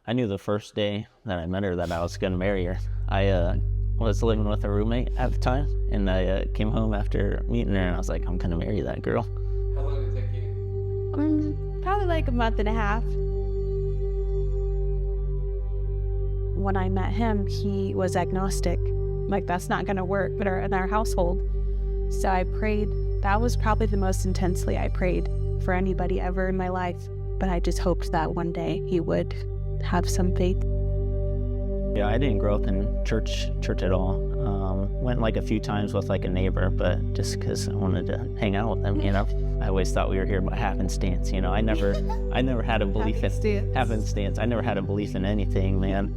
I knew the first day that I met her that I was going to marry her. I was living with a roommate at the time, and I came home after meeting her, and I was like, I'm going to marry that girl. How long did it take you? Probably like a month and a half. When I met him, he was agnostic. Like, that's not going to work in our household. So I prayed. That was probably the most intensely I prayed for anybody ever in my life. But I just hoped that one day he would have some faith. Yeah, I didn't grow up in church at all. Went like a few times with like a neighbor, but just because I wanted to hang out with them, you know. I always thought we were here by happenstance, you know. I never had a belief in happenstance. I never had a belief in anything, man.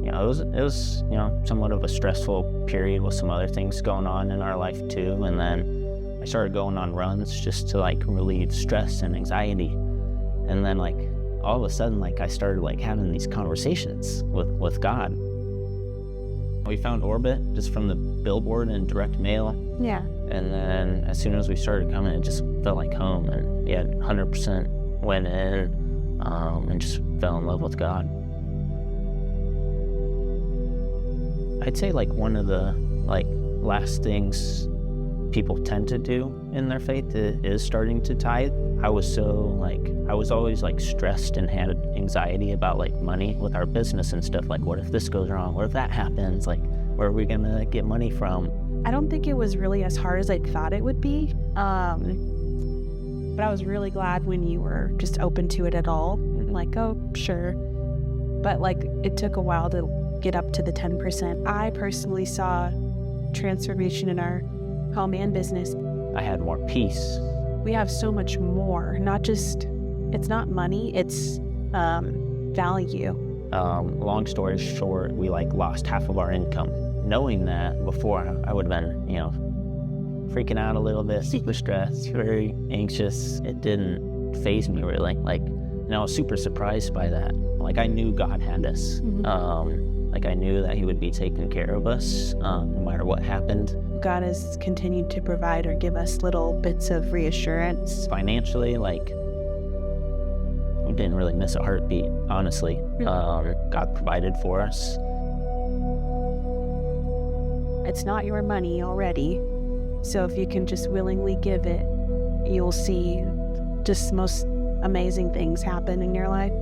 You know, it was you know, somewhat of a stressful period with some other things going on in our life too. And then I started going on runs just to like relieve stress and anxiety. And then like all of a sudden, like I started like having these conversations with God. We found Orbit just from the billboard and direct mail. Yeah. And then as soon as we started coming, it just felt like home. And yeah, 100% went in and just fell in love with God. I'd say like one of the like last things people tend to do in their faith is starting to tithe. I was always like stressed and had anxiety about like money with our business and stuff. Like, what if this goes wrong? What if that happens? Like, where are we gonna get money from? I don't think it was really as hard as I thought it would be. But I was really glad when you were just open to it at all. Like, oh, sure. But like, it took a while to get up to the 10%. I personally saw transformation in our home and business. I had more peace. We have so much more, it's not money, it's value. Long story short, we like lost half of our income. Knowing that before, I would have been, you know, freaking out a little bit, super stressed, very anxious. It didn't faze me really. Like, you know, I was super surprised by that. Like, I knew God had us. Like, I knew that he would be taking care of us no matter what happened. God has continued to provide or give us little bits of reassurance. Financially, like, we didn't really miss a heartbeat, honestly. God provided for us. It's not your money already, so if you can just willingly give it, you'll see just most amazing things happen in your life.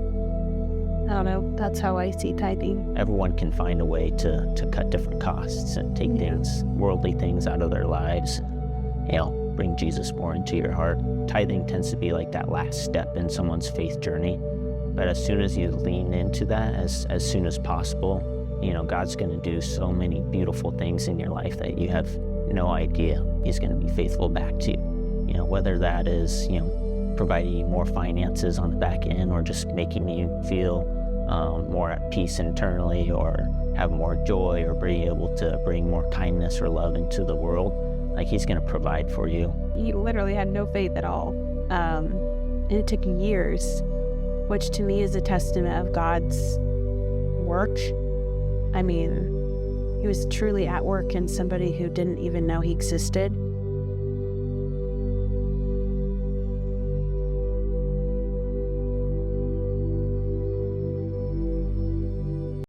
I don't know, that's how I see tithing. Everyone can find a way to cut different costs and take things, worldly things out of their lives, you know, bring Jesus more into your heart. Tithing tends to be like that last step in someone's faith journey. But as soon as you lean into that as soon as possible, you know, God's going to do so many beautiful things in your life that you have no idea. He's going to be faithful back to you. You know, whether that is, you know, providing you more finances on the back end, or just making you feel more at peace internally, or have more joy, or be able to bring more kindness or love into the world. Like, he's going to provide for you. He literally had no faith at all. And it took years, which to me is a testament of God's work. I mean, he was truly at work in somebody who didn't even know he existed.